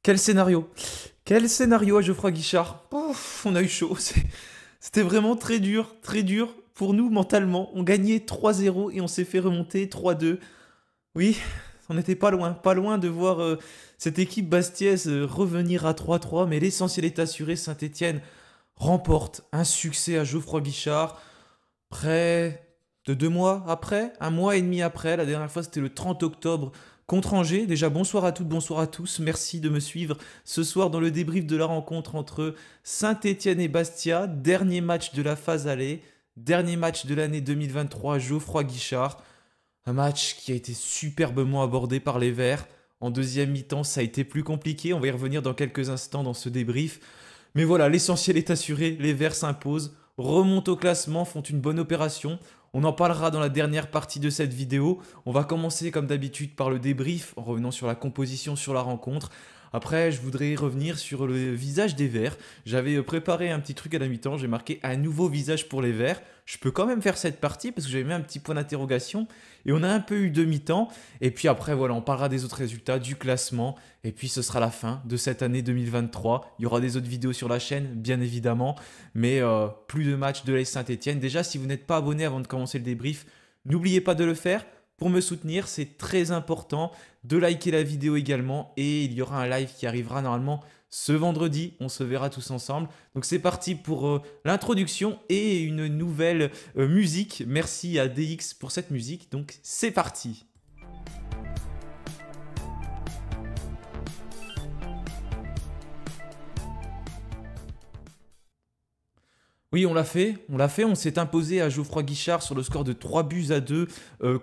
Quel scénario! Quel scénario à Geoffroy Guichard! Ouf, on a eu chaud. C'était vraiment très dur pour nous mentalement. On gagnait 3-0 et on s'est fait remonter 3-2. Oui, on n'était pas loin de voir cette équipe bastiaise revenir à 3-3, mais l'essentiel est assuré. Saint-Étienne remporte un succès à Geoffroy Guichard. Près de 2 mois après, un mois et demi après, la dernière fois c'était le 30 octobre contre Angers. Déjà bonsoir à toutes, bonsoir à tous, merci de me suivre ce soir dans le débrief de la rencontre entre Saint-Étienne et Bastia, dernier match de la phase aller, dernier match de l'année 2023, Geoffroy Guichard. Un match qui a été superbement abordé par les Verts. En deuxième mi-temps, ça a été plus compliqué, on va y revenir dans quelques instants dans ce débrief. Mais voilà, l'essentiel est assuré, les Verts s'imposent, remontent au classement, font une bonne opération. On en parlera dans la dernière partie de cette vidéo. On va commencer comme d'habitude par le débrief, en revenant sur la composition, sur la rencontre. Après, je voudrais revenir sur le visage des Verts. J'avais préparé un petit truc à la mi-temps, j'ai marqué un nouveau visage pour les Verts. Je peux quand même faire cette partie parce que j'avais mis un petit point d'interrogation. Et on a un peu eu de mi-temps. Et puis après, voilà, on parlera des autres résultats, du classement. Et puis ce sera la fin de cette année 2023. Il y aura des autres vidéos sur la chaîne, bien évidemment. Mais plus de matchs de l'AS Saint-Étienne. Déjà, si vous n'êtes pas abonné avant de commencer le débrief, n'oubliez pas de le faire. Pour me soutenir, c'est très important de liker la vidéo également. Et il y aura un live qui arrivera normalement ce vendredi. On se verra tous ensemble. Donc c'est parti pour l'introduction et une nouvelle musique. Merci à DX pour cette musique. Donc c'est parti. Oui, on s'est imposé à Geoffroy Guichard sur le score de 3 buts à 2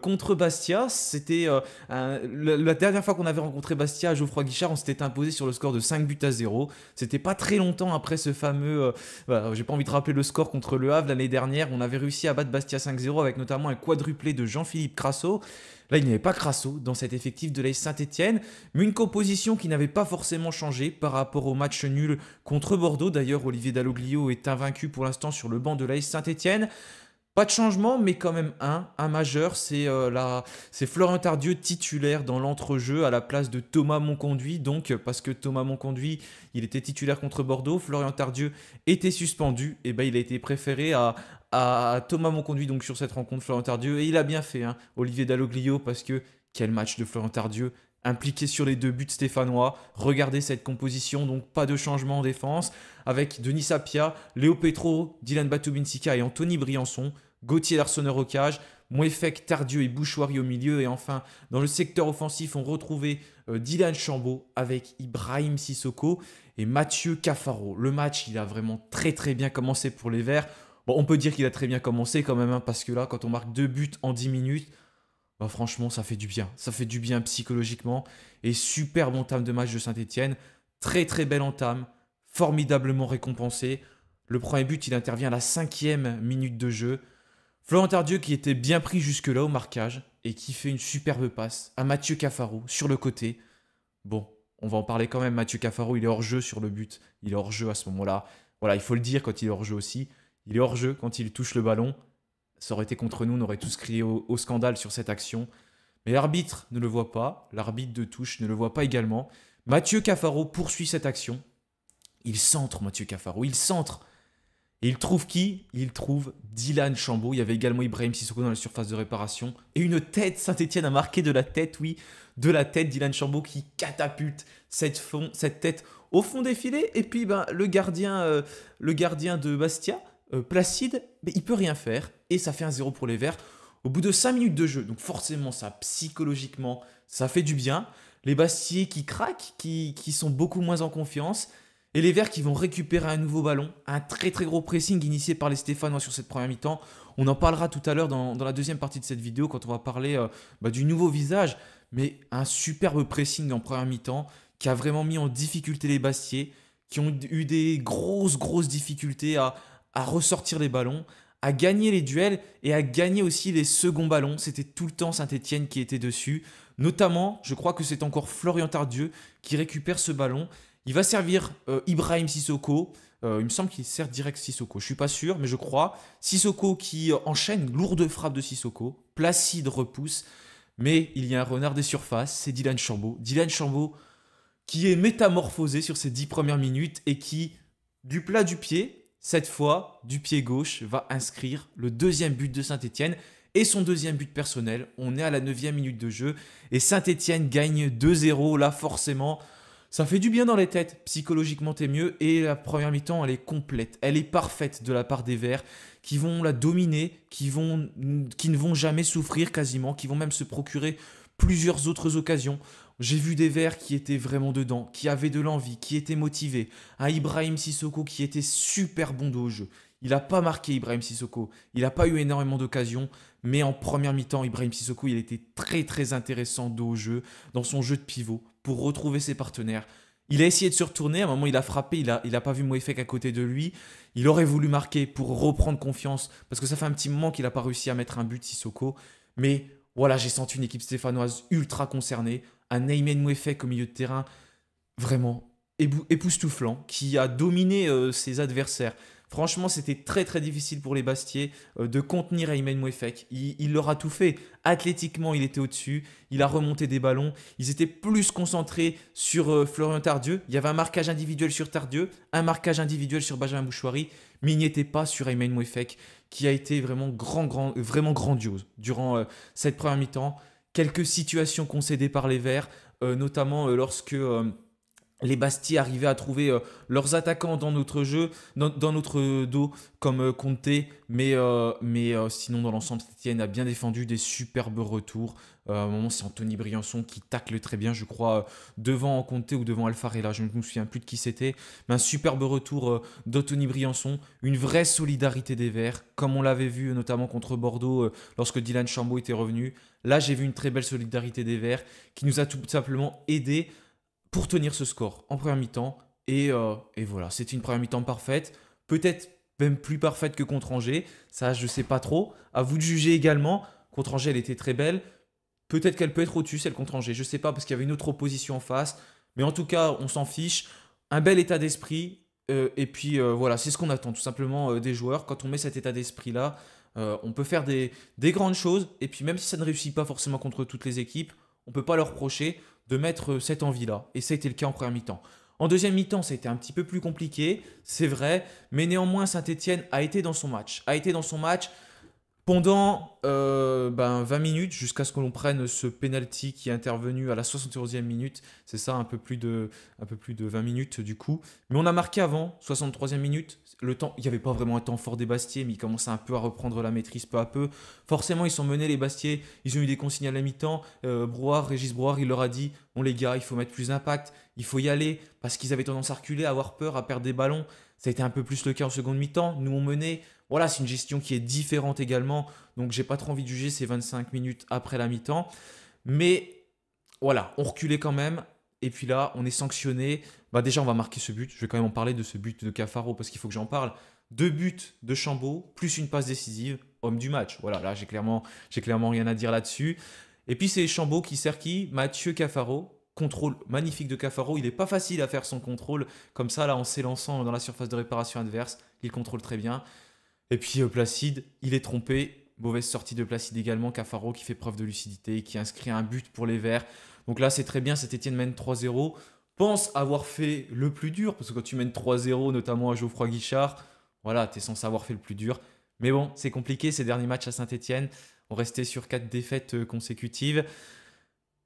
contre Bastia. C'était la dernière fois qu'on avait rencontré Bastia à Geoffroy Guichard, on s'était imposé sur le score de 5 buts à 0. C'était pas très longtemps après ce fameux, voilà, j'ai pas envie de rappeler le score contre Le Havre l'année dernière, on avait réussi à battre Bastia 5-0 avec notamment un quadruplé de Jean-Philippe Crasso. Là, il n'y avait pas Crasso dans cet effectif de l'AS Saint-Étienne, mais une composition qui n'avait pas forcément changé par rapport au match nul contre Bordeaux. D'ailleurs, Olivier Dalloglio est invaincu pour l'instant sur le banc de l'AS Saint-Étienne. Pas de changement, mais quand même un majeur, c'est Florian Tardieu titulaire dans l'entrejeu à la place de Thomas Monconduit. Donc, parce que Thomas Monconduit, il était titulaire contre Bordeaux, Florian Tardieu était suspendu, et ben il a été préféré à Thomas Monconduit donc sur cette rencontre Florian Tardieu. Et il a bien fait, hein, Olivier Dalloglio, parce que quel match de Florian Tardieu, impliqué sur les 2 buts stéphanois. Regardez cette composition, donc pas de changement en défense, avec Denis Sapia, Léo Petro, Dylan Batubinsika et Anthony Briançon, Gauthier Larsonneur au cage, Mouefek, Tardieu et Bouchouari au milieu. Et enfin, dans le secteur offensif, on retrouvait Dylan Chambaud avec Ibrahim Sissoko et Mathieu Cafaro. Le match, il a vraiment très bien commencé pour les Verts. Bon, on peut dire qu'il a très bien commencé quand même, hein, parce que là, quand on marque 2 buts en 10 minutes, bah franchement, ça fait du bien. Ça fait du bien psychologiquement. Et superbe entame de match de Saint-Étienne. Très belle entame. Formidablement récompensé. Le premier but, il intervient à la 5e minute de jeu. Florent Tardieu qui était bien pris jusque-là au marquage et qui fait une superbe passe à Mathieu Cafaro sur le côté. Bon, on va en parler quand même. Mathieu Cafaro, il est hors jeu sur le but. Il est hors jeu à ce moment-là. Voilà, il faut le dire quand il est hors jeu aussi. Il est hors jeu quand il touche le ballon. Ça aurait été contre nous, on aurait tous crié au scandale sur cette action. Mais l'arbitre ne le voit pas, l'arbitre de touche ne le voit pas également. Mathieu Cafaro poursuit cette action. Il centre, Mathieu Cafaro, il centre. Et il trouve qui? Il trouve Dylan Chambaud. Il y avait également Ibrahim Sissoko dans la surface de réparation. Et une tête, Saint-Étienne a marqué de la tête, oui, de la tête, Dylan Chambaud qui catapulte cette tête au fond des filets. Et puis le gardien de Bastia, Placide, mais il peut rien faire. Et ça fait 1-0 pour les Verts au bout de 5 minutes de jeu. Donc forcément, ça, psychologiquement, ça fait du bien. Les Bastiais qui craquent, qui sont beaucoup moins en confiance. Et les Verts qui vont récupérer un nouveau ballon. Un très gros pressing initié par les Stéphanois sur cette première mi-temps. On en parlera tout à l'heure dans la deuxième partie de cette vidéo quand on va parler du nouveau visage. Mais un superbe pressing en première mi-temps qui a vraiment mis en difficulté les Bastiais, qui ont eu des grosses difficultés à ressortir les ballons, à gagner les duels et à gagner aussi les seconds ballons. C'était tout le temps Saint-Étienne qui était dessus. Notamment, je crois que c'est encore Florian Tardieu qui récupère ce ballon. Il va servir Ibrahim Sissoko. Il me semble qu'il sert direct Sissoko. Je ne suis pas sûr, mais je crois. Sissoko qui enchaîne, lourde frappe de Sissoko. Placide repousse. Mais il y a un renard des surfaces, c'est Dylan Chambaud. Dylan Chambaud qui est métamorphosé sur ces 10 premières minutes et qui, du plat du pied, cette fois, du pied gauche, va inscrire le deuxième but de Saint-Étienne et son deuxième but personnel. On est à la 9e minute de jeu et Saint-Étienne gagne 2-0. Là, forcément, ça fait du bien dans les têtes. Psychologiquement, t'es mieux. Et la première mi-temps, elle est complète. Elle est parfaite de la part des Verts qui vont la dominer, qui ne vont jamais souffrir quasiment, qui vont même se procurer plusieurs autres occasions. J'ai vu des Verts qui étaient vraiment dedans, qui avaient de l'envie, qui étaient motivés. Un Ibrahim Sissoko qui était super bon dos au jeu. Il n'a pas marqué Ibrahim Sissoko, il n'a pas eu énormément d'occasions, mais en première mi-temps, Ibrahim Sissoko, il était très très intéressant dos au jeu, dans son jeu de pivot, pour retrouver ses partenaires. Il a essayé de se retourner, à un moment il a frappé, il a pas vu Moefek à côté de lui. Il aurait voulu marquer pour reprendre confiance, parce que ça fait un petit moment qu'il n'a pas réussi à mettre un but Sissoko. Mais voilà, j'ai senti une équipe stéphanoise ultra concernée, un Aymen Moefek au milieu de terrain vraiment époustouflant, qui a dominé ses adversaires. Franchement, c'était très très difficile pour les Bastiais de contenir Aymen Moefek. Il leur a tout fait. Athlétiquement, il était au-dessus. Il a remonté des ballons. Ils étaient plus concentrés sur Florian Tardieu. Il y avait un marquage individuel sur Tardieu, un marquage individuel sur Benjamin Bouchouari, mais il n'y était pas sur Aymen Moefek, qui a été vraiment vraiment grandiose durant cette première mi-temps. Quelques situations concédées par les Verts, notamment lorsque les Bastiais arrivaient à trouver leurs attaquants dans notre jeu, dans notre dos, comme Conté, mais sinon dans l'ensemble, Saint-Étienne a bien défendu, des superbes retours. À un moment, c'est Anthony Briançon qui tacle très bien, je crois, devant Conté ou devant Alfarella, je ne me souviens plus de qui c'était, mais un superbe retour d'Anthony Briançon, une vraie solidarité des Verts, comme on l'avait vu notamment contre Bordeaux lorsque Dylan Chambaud était revenu. Là, j'ai vu une très belle solidarité des Verts qui nous a tout simplement aidé pour tenir ce score en première mi-temps. Et voilà, c'était une première mi-temps parfaite. Peut-être même plus parfaite que contre Angers. Ça, je ne sais pas trop. À vous de juger également. Contre Angers, elle était très belle. Peut-être qu'elle peut être au-dessus, celle contre Angers. Je ne sais pas, parce qu'il y avait une autre opposition en face. Mais en tout cas, on s'en fiche. Un bel état d'esprit. Et puis voilà, c'est ce qu'on attend tout simplement des joueurs. Quand on met cet état d'esprit-là, on peut faire des grandes choses. Et puis même si ça ne réussit pas forcément contre toutes les équipes, on ne peut pas leur reprocher de mettre cette envie-là. Et ça a été le cas en première mi-temps. En deuxième mi-temps, ça a été un petit peu plus compliqué, c'est vrai, mais néanmoins, Saint-Étienne a été dans son match. A été dans son match pendant 20 minutes, jusqu'à ce que l'on prenne ce penalty qui est intervenu à la 71e minute. C'est ça, un peu plus de 20 minutes du coup. Mais on a marqué avant, 63e minute. Le temps, il n'y avait pas vraiment un temps fort des Bastiais, mais ils commençaient un peu à reprendre la maîtrise peu à peu. Forcément, ils sont menés, les Bastiais. Ils ont eu des consignes à la mi-temps. Régis Brouard, il leur a dit, bon les gars, il faut mettre plus d'impact, il faut y aller, parce qu'ils avaient tendance à reculer, à avoir peur, à perdre des ballons. Ça a été un peu plus le cas en seconde mi-temps. Nous, on menait. Voilà, c'est une gestion qui est différente également. Donc, j'ai pas trop envie de juger ces 25 minutes après la mi-temps. Mais voilà, on reculait quand même. Et puis là, on est sanctionné. Déjà, on va marquer ce but. Je vais quand même en parler de ce but de Cafaro parce qu'il faut que j'en parle. 2 buts de Chambaud, plus une passe décisive. Homme du match. Voilà, là, j'ai clairement rien à dire là-dessus. Et puis, c'est Chambaud qui sert qui? Mathieu Cafaro. Contrôle magnifique de Cafaro. Il n'est pas facile à faire son contrôle comme ça, là, en s'élançant dans la surface de réparation adverse. Il contrôle très bien. Et puis Placide, il est trompé. Mauvaise sortie de Placide également. Cafaro qui fait preuve de lucidité, qui inscrit un but pour les Verts. Donc là, c'est très bien. Saint-Étienne mène 3-0. Pense avoir fait le plus dur, parce que quand tu mènes 3-0, notamment à Geoffroy Guichard, voilà, tu es censé avoir fait le plus dur. Mais bon, c'est compliqué ces derniers matchs à Saint-Étienne. On restait sur 4 défaites consécutives.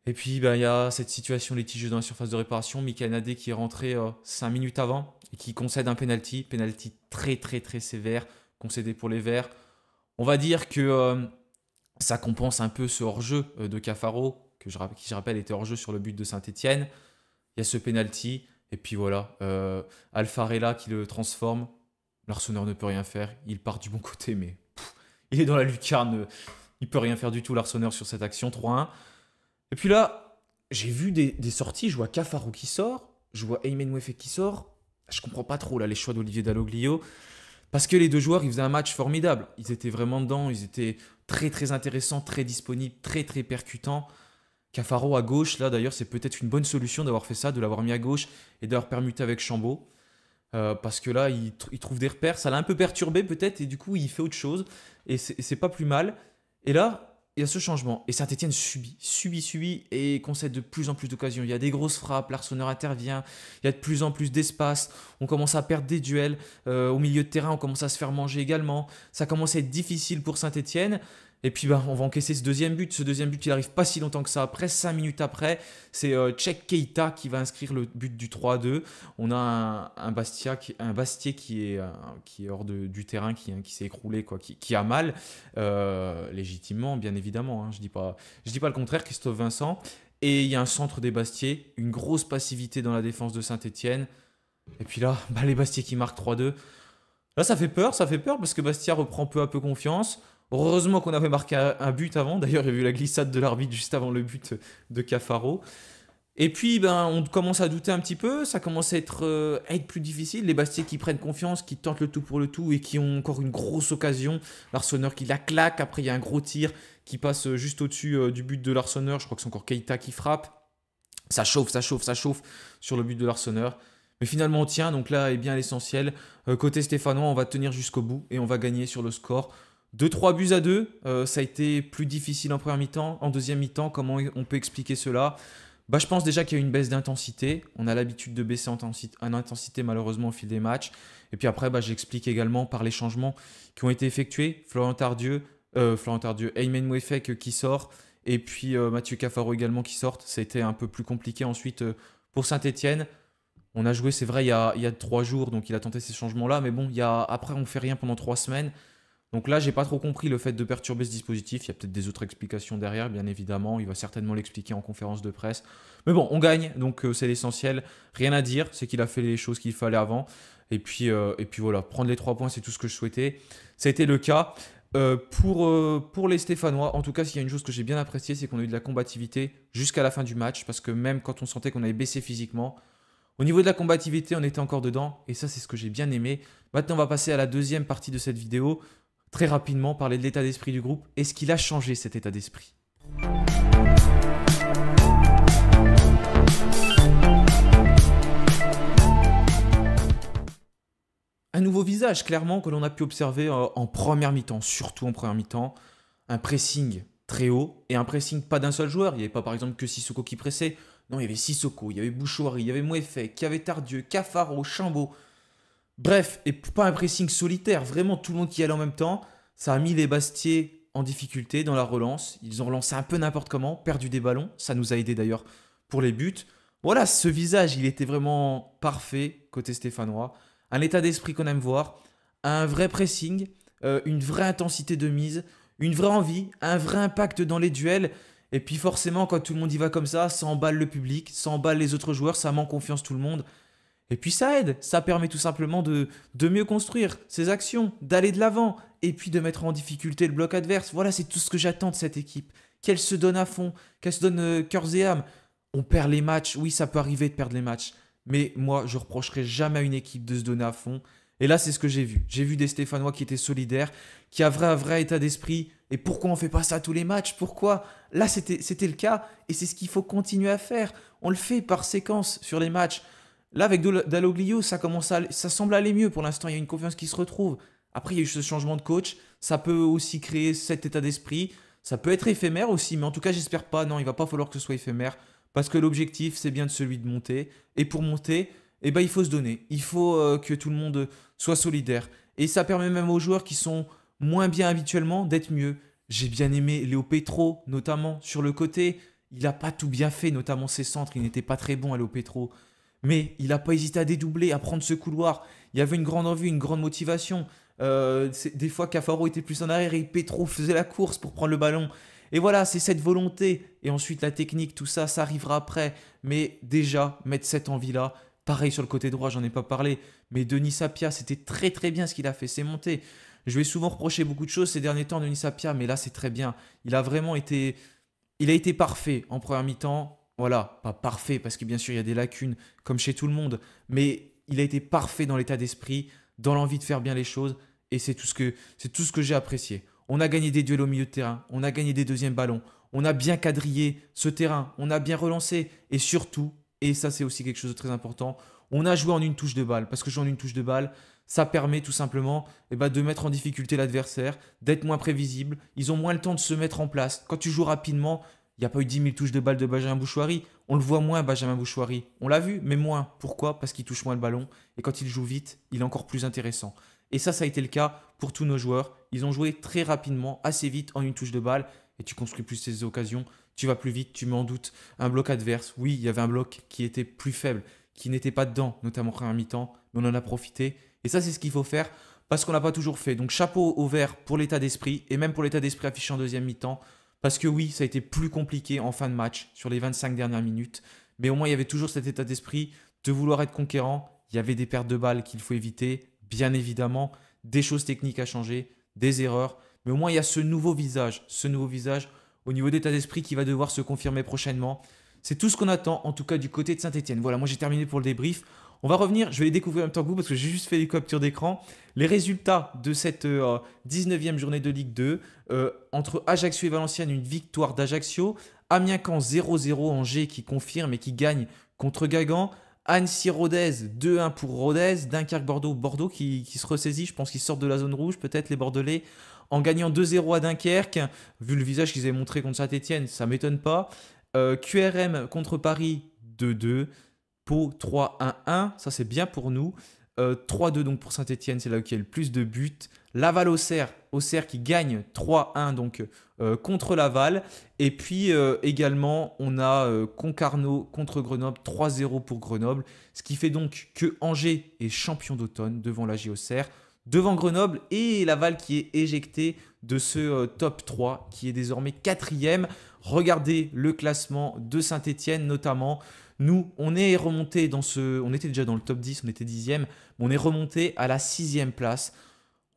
Et puis, il y a cette situation litigieuse dans la surface de réparation. Mickaël Nadé qui est rentré 5 minutes avant et qui concède un penalty. Penalty très, très, très sévère, concédé pour les Verts. On va dire que ça compense un peu ce hors-jeu de Cafaro, qui, je rappelle, était hors-jeu sur le but de Saint-Étienne. Il y a ce penalty. Et puis voilà, Alfarella qui le transforme. L'Arseneur ne peut rien faire. Il part du bon côté, mais il est dans la lucarne. Il ne peut rien faire du tout, l'Arseneur, sur cette action. 3-1. Et puis là, j'ai vu des sorties. Je vois Cafaro qui sort. Je vois Aymen Moefek qui sort. Je comprends pas trop là les choix d'Olivier Dalloglio. Parce que les deux joueurs, ils faisaient un match formidable. Ils étaient vraiment dedans. Ils étaient très, très intéressants, très disponibles, très, très percutants. Cafaro à gauche, là d'ailleurs, c'est peut-être une bonne solution d'avoir fait ça, de l'avoir mis à gauche et d'avoir permuté avec Chambaud. Parce que là, il trouve des repères. Ça l'a un peu perturbé peut-être et du coup, il fait autre chose. Et c'est pas plus mal. Et là, il y a ce changement. Et Saint-Etienne subit et concède de plus en plus d'occasions. Il y a des grosses frappes, l'Arsenal intervient, il y a de plus en plus d'espace. On commence à perdre des duels. Au milieu de terrain, on commence à se faire manger également. Ça commence à être difficile pour Saint-Etienne. Et puis on va encaisser ce deuxième but. Ce deuxième but, il arrive pas si longtemps que ça. Après, 5 minutes après, c'est Cheick Keita qui va inscrire le but du 3-2. On a un Bastier qui est hors du terrain, qui s'est écroulé, quoi, qui a mal, légitimement, bien évidemment. Hein. Je dis pas le contraire, Christophe Vincent. Et il y a un centre des Bastiers, une grosse passivité dans la défense de Saint-Etienne. Et puis là, les Bastiers qui marquent 3-2. Là, ça fait peur parce que Bastia reprend peu à peu confiance. Heureusement qu'on avait marqué un but avant. D'ailleurs, il y a eu la glissade de l'arbitre juste avant le but de Cafaro. Et puis, on commence à douter un petit peu. Ça commence à être plus difficile. Les Bastiais qui prennent confiance, qui tentent le tout pour le tout et qui ont encore une grosse occasion. L'Arseneur qui la claque. Après, il y a un gros tir qui passe juste au-dessus du but de l'Arseneur. Je crois que c'est encore Keita qui frappe. Ça chauffe sur le but de l'Arseneur. Mais finalement, on tient. Donc là est bien l'essentiel. Côté stéphanois, on va tenir jusqu'au bout et on va gagner sur le score. 2-3 buts à 2, ça a été plus difficile en première mi-temps. En deuxième mi-temps, comment on peut expliquer cela? Je pense déjà qu'il y a eu une baisse d'intensité. On a l'habitude de baisser en intensité malheureusement au fil des matchs. Et puis après, j'explique également par les changements qui ont été effectués. Florent Tardieu, Aymen Mouefek qui sort. Et puis Mathieu Cafaro également qui sort. Ça a été un peu plus compliqué ensuite pour Saint-Etienne. On a joué, c'est vrai, il y a 3 jours. Donc il a tenté ces changements-là. Mais bon, après, on ne fait rien pendant 3 semaines. Donc là, j'ai pas trop compris le fait de perturber ce dispositif. Il y a peut-être des autres explications derrière, bien évidemment. Il va certainement l'expliquer en conférence de presse. Mais bon, on gagne, donc c'est l'essentiel. Rien à dire, c'est qu'il a fait les choses qu'il fallait avant. Et puis voilà, prendre les 3 points, c'est tout ce que je souhaitais. Ça a été le cas. Pour les Stéphanois, en tout cas, s'il y a une chose que j'ai bien appréciée, c'est qu'on a eu de la combativité jusqu'à la fin du match. Parce que même quand on sentait qu'on avait baissé physiquement, au niveau de la combativité, on était encore dedans. Et ça, c'est ce que j'ai bien aimé. Maintenant, on va passer à la deuxième partie de cette vidéo. Très rapidement, parler de l'état d'esprit du groupe. Est-ce qu'il a changé cet état d'esprit? Un nouveau visage, clairement, que l'on a pu observer en première mi-temps, surtout en première mi-temps. Un pressing très haut et un pressing pas d'un seul joueur. Il n'y avait pas par exemple que Sissoko qui pressait. Non, il y avait Sissoko, il y avait Bouchouari, il y avait Mouefek, il y avait Tardieu, Cafaro, Chambaud. Bref, et pas un pressing solitaire, vraiment tout le monde qui allait en même temps. Ça a mis les Bastiais en difficulté dans la relance. Ils ont relancé un peu n'importe comment, perdu des ballons. Ça nous a aidé d'ailleurs pour les buts. Voilà, ce visage, il était vraiment parfait côté stéphanois. Un état d'esprit qu'on aime voir, un vrai pressing, une vraie intensité de mise, une vraie envie, un vrai impact dans les duels. Et puis forcément, quand tout le monde y va comme ça emballe le public, ça emballe les autres joueurs, ça met en confiance tout le monde. Et puis ça aide, ça permet tout simplement de mieux construire ses actions, d'aller de l'avant, et puis de mettre en difficulté le bloc adverse. Voilà, c'est tout ce que j'attends de cette équipe. Qu'elle se donne à fond, qu'elle se donne cœurs et âme. On perd les matchs, oui, ça peut arriver de perdre les matchs. Mais moi, je reprocherai jamais à une équipe de se donner à fond. Et là, c'est ce que j'ai vu. J'ai vu des Stéphanois qui étaient solidaires, qui avaient un vrai état d'esprit. Et pourquoi on ne fait pas ça tous les matchs? Pourquoi? Là, c'était le cas, et c'est ce qu'il faut continuer à faire. On le fait par séquence sur les matchs. Là, avec Dalloglio, ça semble aller mieux pour l'instant. Il y a une confiance qui se retrouve. Après, il y a eu ce changement de coach. Ça peut aussi créer cet état d'esprit. Ça peut être éphémère aussi, mais en tout cas, j'espère pas. Non, il va pas falloir que ce soit éphémère. Parce que l'objectif, c'est bien de celui de monter. Et pour monter, il faut se donner. Il faut que tout le monde soit solidaire. Et ça permet même aux joueurs qui sont moins bien habituellement d'être mieux. J'ai bien aimé Léo Petro, notamment sur le côté. Il n'a pas tout bien fait, notamment ses centres. Il n'était pas très bon à Léo Petro. Mais il n'a pas hésité à dédoubler, à prendre ce couloir. Il y avait une grande envie, une grande motivation. Des fois, Cafaro était plus en arrière et Petro faisait la course pour prendre le ballon. Et voilà, c'est cette volonté. Et ensuite, la technique, tout ça, ça arrivera après. Mais déjà, mettre cette envie-là. Pareil sur le côté droit, j'en ai pas parlé. Mais Denis Sapia, c'était très très bien ce qu'il a fait. C'est monté. Je lui ai souvent reproché beaucoup de choses ces derniers temps, Denis Sapia. Mais là, c'est très bien. Il a vraiment été... Il a été parfait en première mi-temps. Voilà, pas parfait parce que bien sûr il y a des lacunes comme chez tout le monde, mais il a été parfait dans l'état d'esprit, dans l'envie de faire bien les choses et c'est tout ce que j'ai apprécié. On a gagné des duels au milieu de terrain, on a gagné des deuxièmes ballons, on a bien quadrillé ce terrain, on a bien relancé et surtout, et ça c'est aussi quelque chose de très important, on a joué en une touche de balle parce que jouer en une touche de balle, Ça permet tout simplement de mettre en difficulté l'adversaire, d'être moins prévisible. Ils ont moins le temps de se mettre en place. Quand tu joues rapidement, il n'y a pas eu 10 000 touches de balle de Benjamin Bouchouari. On le voit moins, Benjamin Bouchouari. On l'a vu, mais moins. Pourquoi? Parce qu'il touche moins le ballon. Et quand il joue vite, il est encore plus intéressant. Et ça a été le cas pour tous nos joueurs. Ils ont joué très rapidement, assez vite, en une touche de balle. Et tu construis plus tes occasions. Tu vas plus vite, tu mets en doute un bloc adverse. Oui, il y avait un bloc qui était plus faible, qui n'était pas dedans, notamment en première mi-temps. Mais on en a profité. Et ça, c'est ce qu'il faut faire parce qu'on n'a pas toujours fait. Donc, chapeau au vert pour l'état d'esprit et même pour l'état d'esprit affiché en deuxième mi-temps. Parce que oui, ça a été plus compliqué en fin de match sur les 25 dernières minutes. Mais au moins, il y avait toujours cet état d'esprit de vouloir être conquérant. Il y avait des pertes de balles qu'il faut éviter, bien évidemment. Des choses techniques à changer, des erreurs. Mais au moins, il y a ce nouveau visage au niveau d'état d'esprit qui va devoir se confirmer prochainement. C'est tout ce qu'on attend, en tout cas du côté de Saint-Etienne. Voilà, moi j'ai terminé pour le débrief. On va revenir, je vais les découvrir en même temps que vous parce que j'ai juste fait les captures d'écran. Les résultats de cette 19e journée de Ligue 2. Entre Ajaccio et Valenciennes, une victoire d'Ajaccio. Amiens-Caen 0-0, Angers qui confirme et qui gagne contre Guingamp. Annecy-Rodez 2-1 pour Rodez. Dunkerque-Bordeaux, Bordeaux qui se ressaisit. Je pense qu'ils sortent de la zone rouge, peut-être les Bordelais. En gagnant 2-0 à Dunkerque. Vu le visage qu'ils avaient montré contre Saint-Etienne, ça ne m'étonne pas. QRM contre Paris 2-2. Pau 3-1-1, ça c'est bien pour nous. 3-2 donc pour Saint-Etienne, c'est là où il y a le plus de buts. Laval-Auxerre, Auxerre qui gagne 3-1 donc contre Laval. Et puis également on a Concarneau contre Grenoble, 3-0 pour Grenoble. Ce qui fait donc que Angers est champion d'automne devant la Auxerre, devant Grenoble et Laval qui est éjecté de ce top 3 qui est désormais 4e. Regardez le classement de Saint-Etienne notamment. Nous, on est remonté on était déjà dans le top 10, on était 10e, mais on est remonté à la 6e place.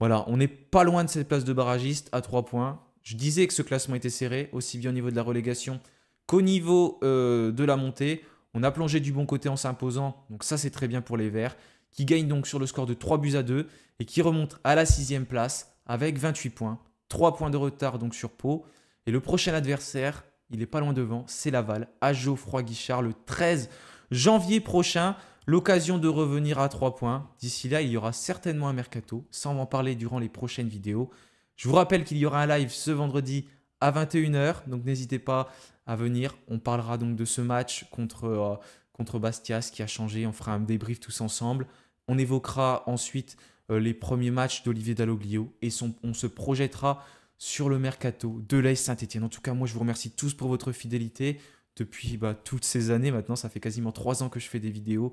Voilà, on n'est pas loin de cette place de barragiste à 3 points. Je disais que ce classement était serré, aussi bien au niveau de la relégation qu'au niveau de la montée. On a plongé du bon côté en s'imposant, donc ça c'est très bien pour les Verts, qui gagnent donc sur le score de 3-2 et qui remontent à la 6e place avec 28 points. 3 points de retard donc sur Pau. Et le prochain adversaire, il n'est pas loin devant, c'est Laval, à Geoffroy-Guichard, le 13 janvier prochain. L'occasion de revenir à 3 points. D'ici là, il y aura certainement un mercato. Ça, on va en parler durant les prochaines vidéos. Je vous rappelle qu'il y aura un live ce vendredi à 21h. Donc, n'hésitez pas à venir. On parlera donc de ce match contre Bastia, ce qui a changé. On fera un débrief tous ensemble. On évoquera ensuite les premiers matchs d'Olivier Dalloglio. Et on se projettera sur le mercato de l'AS Saint-Etienne. En tout cas, moi, je vous remercie tous pour votre fidélité depuis toutes ces années. Maintenant, ça fait quasiment 3 ans que je fais des vidéos.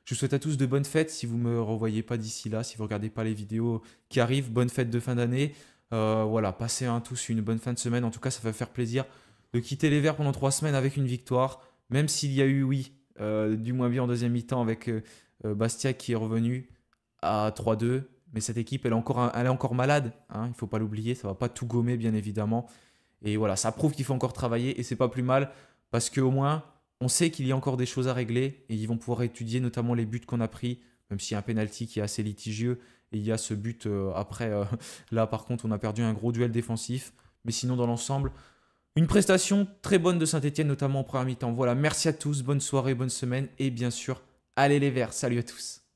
Je vous souhaite à tous de bonnes fêtes si vous ne me revoyez pas d'ici là, si vous ne regardez pas les vidéos qui arrivent. Bonnes fêtes de fin d'année. Voilà, passez tous une bonne fin de semaine. En tout cas, ça va faire plaisir de quitter les Verts pendant 3 semaines avec une victoire. Même s'il y a eu, du moins bien en deuxième mi-temps avec Bastia qui est revenu à 3-2. Mais cette équipe, elle est encore malade. Hein, il ne faut pas l'oublier. Ça ne va pas tout gommer, bien évidemment. Et voilà, ça prouve qu'il faut encore travailler. Et ce n'est pas plus mal parce qu'au moins, on sait qu'il y a encore des choses à régler. Et ils vont pouvoir étudier notamment les buts qu'on a pris. Même s'il y a un penalty qui est assez litigieux. Et il y a ce but après. Là, par contre, on a perdu un gros duel défensif. Mais sinon, dans l'ensemble, une prestation très bonne de Saint-Etienne, notamment en première mi-temps. Voilà, merci à tous. Bonne soirée, bonne semaine. Et bien sûr, allez les Verts. Salut à tous.